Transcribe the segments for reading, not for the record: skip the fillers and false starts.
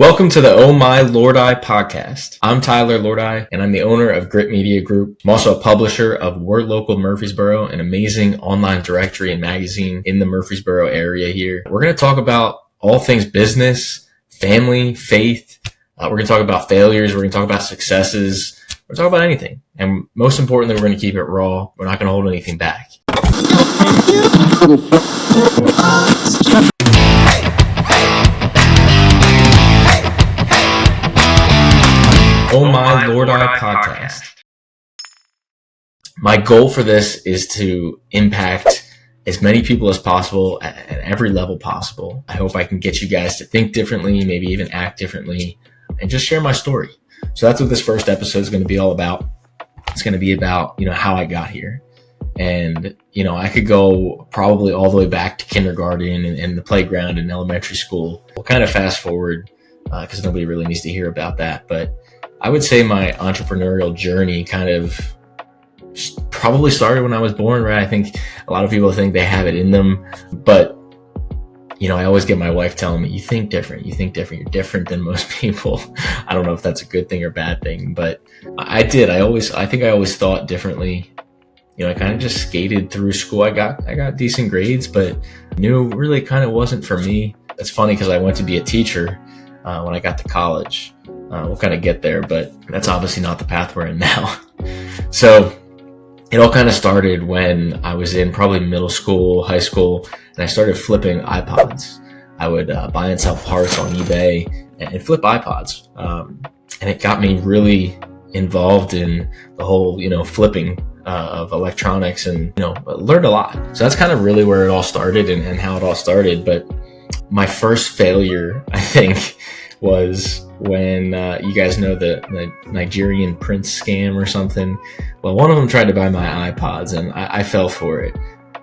Welcome to the Oh My Lordi podcast. I'm Tyler Lordi, and I'm the owner of Grit Media Group. I'm also a publisher of We're Local Murfreesboro, an amazing online directory and magazine in the Murfreesboro area here. We're going to talk about all things business, family, faith. We're going to talk about failures. We're going to talk about successes. We're going to talk about anything. And most importantly, we're going to keep it raw. We're not going to hold anything back. Oh My Lordi podcast. My goal for this is to impact as many people as possible at every level possible. I hope I can get you guys to think differently, maybe even act differently, and just share my story. So that's what this first episode is going to be all about. It's going to be about, how I got here. And, I could go probably all the way back to kindergarten and the playground in elementary school. We'll kind of fast forward because nobody really needs to hear about that. But I would say my entrepreneurial journey kind of probably started when I was born, right? I think a lot of people think they have it in them, but I always get my wife telling me, you think different, you're different than most people. I don't know if that's a good thing or bad thing, but I think I always thought differently. I kind of just skated through school. I got decent grades, but knew really kind of wasn't for me. It's funny because I went to be a teacher when I got to college. We'll kind of get there, but that's obviously not the path we're in now. So it all kind of started when I was in probably middle school, high school, and I started flipping iPods. I would buy and sell parts on eBay and flip iPods. And it got me really involved in the whole, flipping of electronics and, learned a lot. So that's kind of really where it all started and how it all started. But my first failure, I think, was when you guys know the Nigerian prince scam or something. Well, one of them tried to buy my iPods and I fell for it.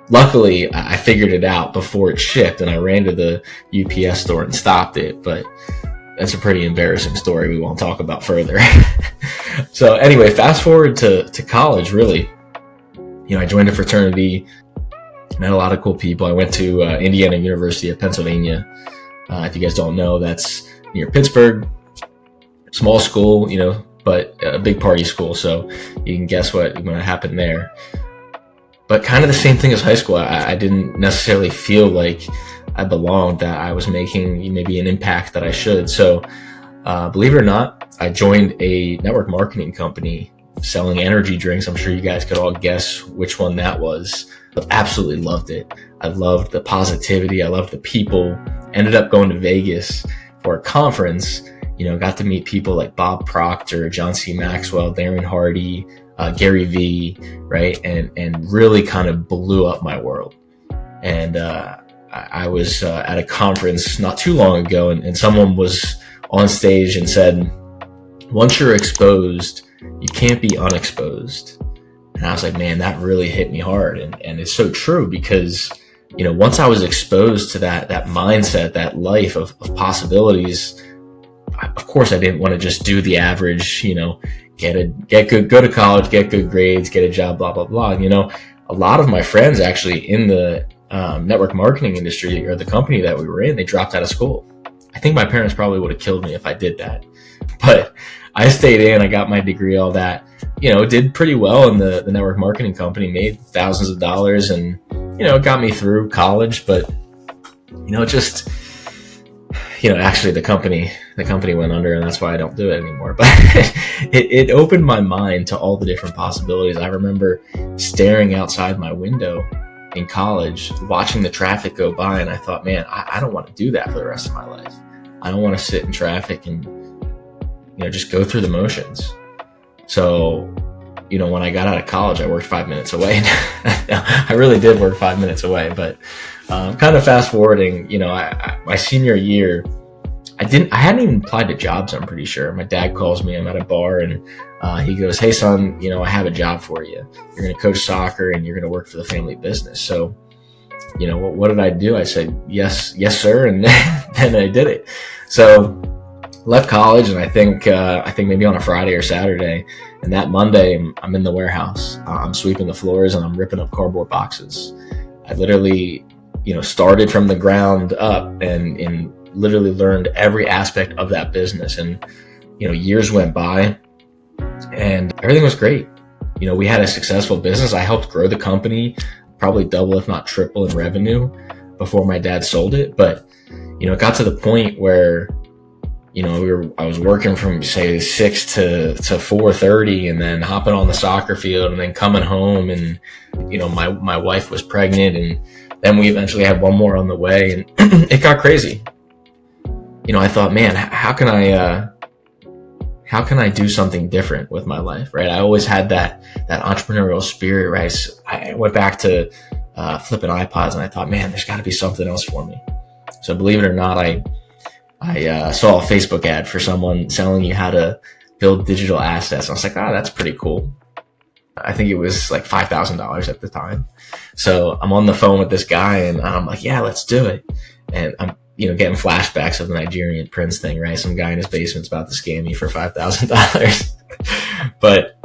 Luckily, I figured it out before it shipped and I ran to the UPS store and stopped it, but that's a pretty embarrassing story we won't talk about further. So anyway, fast forward to college, really. I joined a fraternity, met a lot of cool people. I went to Indiana University of Pennsylvania. If you guys don't know, that's near Pittsburgh. Small school, but a big party school. So you can guess what happened there. But kind of the same thing as high school. I didn't necessarily feel like I belonged, that I was making maybe an impact that I should. So believe it or not, I joined a network marketing company selling energy drinks. I'm sure you guys could all guess which one that was. But absolutely loved it. I loved the positivity. I loved the people. Ended up going to Vegas for a conference. Got to meet people like Bob Proctor, John C. Maxwell, Darren Hardy, Gary Vee, right? And really kind of blew up my world. And I was at a conference not too long ago, and someone was on stage and said, once you're exposed, you can't be unexposed. And I was like, man, that really hit me hard. And it's so true because, once I was exposed to that mindset, that life of possibilities, of course, I didn't want to just do the average, go to college, get good grades, get a job, blah, blah, blah. A lot of my friends actually in the network marketing industry or the company that we were in, they dropped out of school. I think my parents probably would have killed me if I did that. But I stayed in, I got my degree, all that, did pretty well in the network marketing company, made thousands of dollars and, it got me through college. But, actually the company went under and that's why I don't do it anymore. But it opened my mind to all the different possibilities. I remember staring outside my window in college, watching the traffic go by, and I thought, man, I don't want to do that for the rest of my life. I don't want to sit in traffic and, just go through the motions. So, when I got out of college, I worked 5 minutes away. I really did work 5 minutes away, but kind of fast forwarding, my senior year, I hadn't even applied to jobs, I'm pretty sure. My dad calls me, I'm at a bar, and he goes, hey son, I have a job for you. You're going to coach soccer and you're going to work for the family business. So, what did I do? I said, yes, sir. And then I did it. So left college, and I think maybe on a Friday or Saturday, and that Monday I'm in the warehouse. I'm sweeping the floors and I'm ripping up cardboard boxes. I literally, started from the ground up, and in literally learned every aspect of that business. And, years went by and everything was great. We had a successful business. I helped grow the company, probably double, if not triple in revenue before my dad sold it. But, it got to the point where, I was working from say 6 to 4:30 and then hopping on the soccer field and then coming home, and, my wife was pregnant, and then we eventually had one more on the way, and it got crazy. I thought, man, how can I do something different with my life, right? I always had that entrepreneurial spirit, right? So I went back to flipping iPods, and I thought, man, there's got to be something else for me. So believe it or not, I saw a Facebook ad for someone selling you how to build digital assets. And I was like, that's pretty cool. I think it was like $5,000 at the time. So I'm on the phone with this guy, and I'm like, yeah, let's do it. And I'm, getting flashbacks of the Nigerian prince thing, right? Some guy in his basement's about to scam me for $5,000. But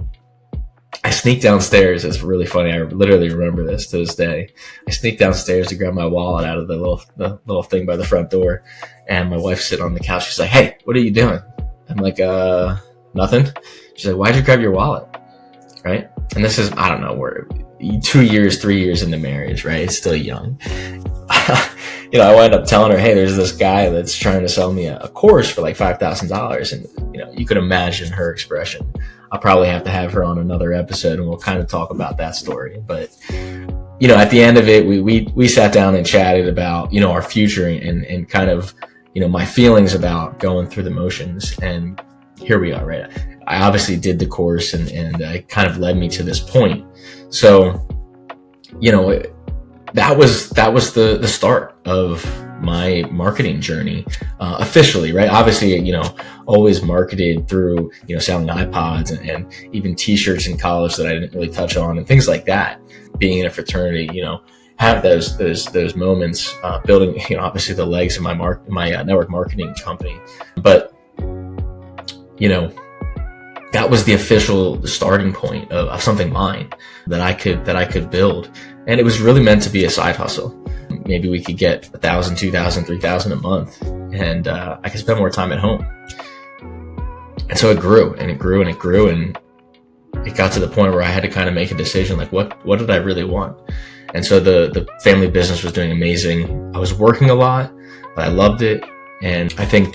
I sneak downstairs. It's really funny. I literally remember this to this day. I sneak downstairs to grab my wallet out of the little thing by the front door. And my wife's sitting on the couch. She's like, hey, what are you doing? I'm like, nothing. She's like, why'd you grab your wallet? Right? And this is, I don't know, we're 2 years, 3 years into marriage, right? It's still young. I wound up telling her, hey, there's this guy that's trying to sell me a course for like $5,000. And, you could imagine her expression. I'll probably have to have her on another episode, and we'll kind of talk about that story. But, at the end of it, we sat down and chatted about, our future and kind of, my feelings about going through the motions. And here we are, right? I obviously did the course, and it kind of led me to this point. So, that was the start of my marketing journey, officially, right? Obviously, always marketed through, selling iPods and even t-shirts in college that I didn't really touch on and things like that. Being in a fraternity, have those moments, building, obviously the legs of my network marketing company. But, that was the official starting point of something mine that I could build. And it was really meant to be a side hustle. Maybe we could get 1,000, 2,000, 3,000 a month, and I could spend more time at home. And so it grew and it grew and it grew, and it got to the point where I had to kind of make a decision, like what did I really want? And so the family business was doing amazing. I was working a lot, but I loved it. And I think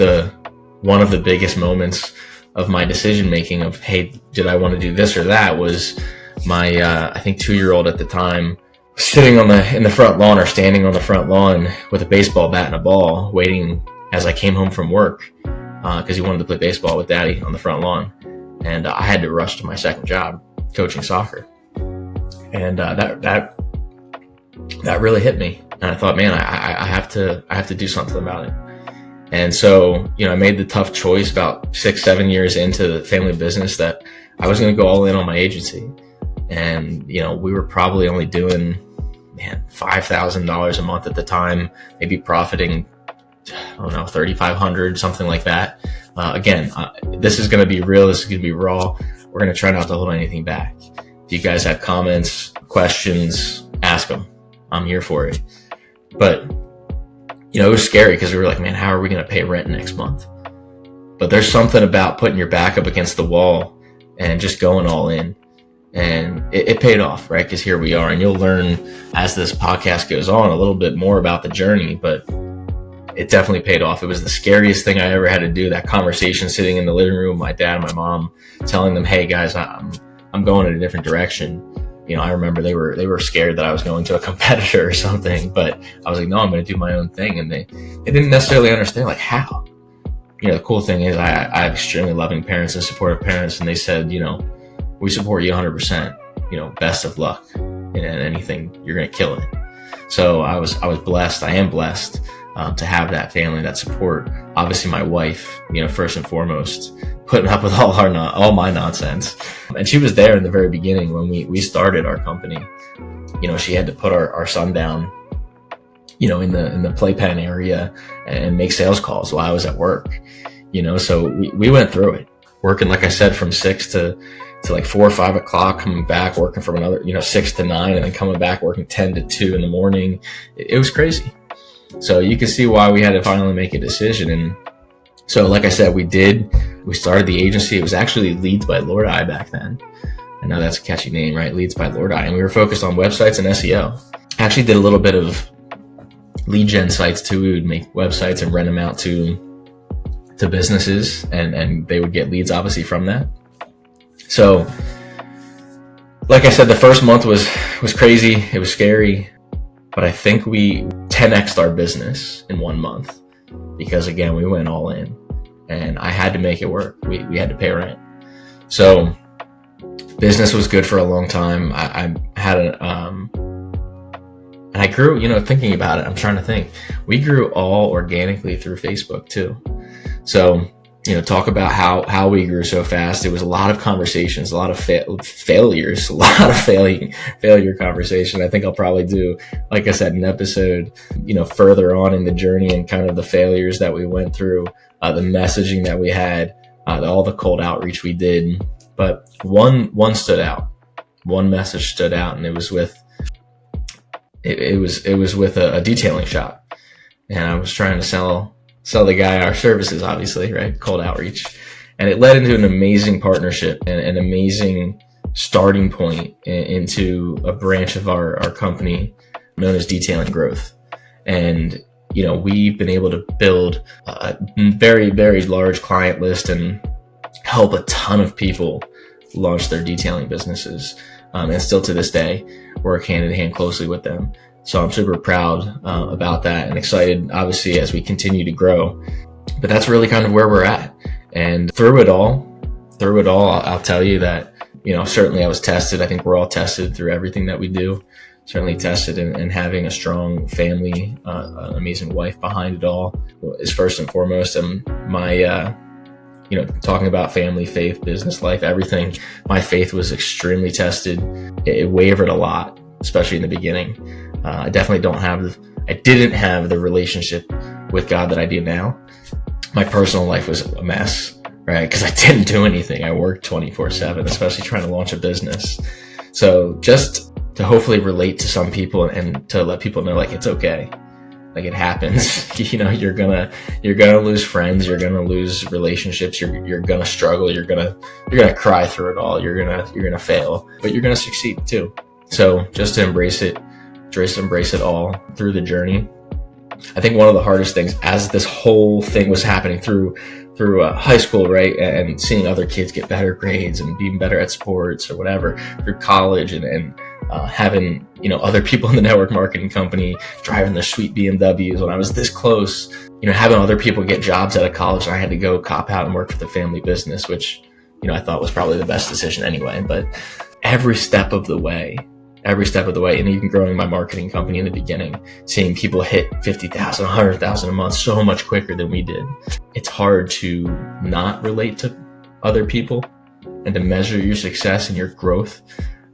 one of the biggest moments of my decision making of, hey, did I want to do this or that, was my I think 2-year-old at the time sitting in the front lawn, or standing on the front lawn with a baseball bat and a ball, waiting as I came home from work, because he wanted to play baseball with daddy on the front lawn. And I had to rush to my second job, coaching soccer. And that really hit me. And I thought, man, I have to do something about it. And so, I made the tough choice about 6-7 years into the family business that I was going to go all in on my agency. And, we were probably only doing, $5,000 a month at the time, maybe profiting, I don't know, $3,500, something like that. Again, this is going to be real. This is going to be raw. We're going to try not to hold anything back. If you guys have comments, questions, ask them. I'm here for it. But, it was scary because we were like, man, how are we going to pay rent next month? But there's something about putting your back up against the wall and just going all in. And it paid off, right? Because here we are. And you'll learn as this podcast goes on a little bit more about the journey, but it definitely paid off. It was the scariest thing I ever had to do. That conversation sitting in the living room with my dad and my mom, telling them, hey guys, I'm going in a different direction. I remember they were scared that I was going to a competitor or something, but I was like, no, I'm going to do my own thing. And they didn't necessarily understand, like, how. The cool thing is I have extremely loving parents and supportive parents, and they said, we support you 100%, best of luck in anything, you're going to kill it. So I was blessed. I am blessed to have that family, that support. Obviously my wife, first and foremost, putting up with all my nonsense. And she was there in the very beginning when we started our company. She had to put our son down, in the playpen area and make sales calls while I was at work. So we went through it, working, like I said, from 6 to like 4 or 5 o'clock, coming back, working from another, 6 to 9, and then coming back, working 10 to 2 in the morning. It was crazy. So you can see why we had to finally make a decision. And so, like I said, we started the agency. It was actually Leads by Lordi back then. I know that's a catchy name, right? Leads by Lordi. And we were focused on websites and SEO. Actually did a little bit of lead gen sites too. We would make websites and rent them out to businesses, and they would get leads obviously from that. So like I said, the first month was crazy. It was scary, but I think we 10x'd our business in 1 month because, again, we went all in and I had to make it work. We had to pay rent. So business was good for a long time. I had and I grew, thinking about it, I'm trying to think. We grew all organically through Facebook too. So, talk about how we grew so fast. It was a lot of conversations, a lot of failures, a lot of failure conversation. I think I'll probably do, like I said, an episode, further on in the journey and kind of the failures that we went through, the messaging that we had, all the cold outreach we did. But one stood out. One message stood out, and it was with a detailing shop, and I was trying to sell the guy our services, obviously, right? Cold outreach. And it led into an amazing partnership and an amazing starting point into a branch of our company known as Detailing Growth. And, we've been able to build a very, very large client list and help a ton of people launch their detailing businesses. And still to this day, work hand in hand closely with them. So I'm super proud about that and excited, obviously, as we continue to grow. But that's really kind of where we're at. And through it all, I'll tell you that, certainly I was tested. I think we're all tested through everything that we do. Certainly tested in having a strong family, an amazing wife behind it all is first and foremost. And my, talking about family, faith, business, life, everything, my faith was extremely tested. It wavered a lot, especially in the beginning. I definitely didn't have the relationship with God that I do now. My personal life was a mess, right? Because I didn't do anything. I worked 24/7, especially trying to launch a business. So just to hopefully relate to some people and to let people know, like, it's okay. Like, it happens. You're gonna lose friends. You're gonna lose relationships. You're gonna struggle. You're gonna cry through it all. You're gonna fail, but you're gonna succeed too. So just to embrace it all through the journey. I think one of the hardest things as this whole thing was happening through high school, right, and seeing other kids get better grades and being better at sports or whatever, through college and having other people in the network marketing company driving their sweet BMWs when I was this close, having other people get jobs out of college, and I had to go cop out and work for the family business, which I thought was probably the best decision anyway. But every step of the way, and even growing my marketing company in the beginning, seeing people hit 50,000, 100,000 a month so much quicker than we did. It's hard to not relate to other people and to measure your success and your growth.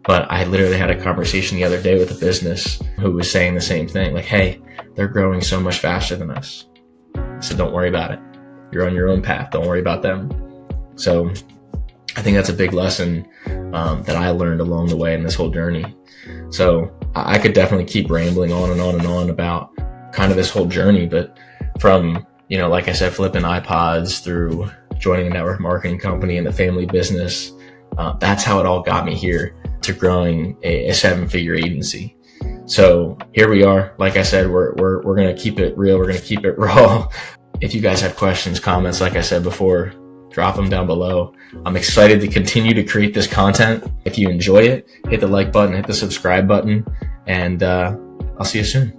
But I literally had a conversation the other day with a business who was saying the same thing, like, hey, they're growing so much faster than us. I said, don't worry about it. You're on your own path. Don't worry about them. So I think that's a big lesson that I learned along the way in this whole journey. So I could definitely keep rambling on and on and on about kind of this whole journey, but from, like I said, flipping iPods through joining a network marketing company and the family business, that's how it all got me here to growing a 7-figure agency. So here we are. Like I said, we're going to keep it real. We're going to keep it raw. If you guys have questions, comments, like I said before, drop them down below. I'm excited to continue to create this content. If you enjoy it, hit the like button, hit the subscribe button, and I'll see you soon.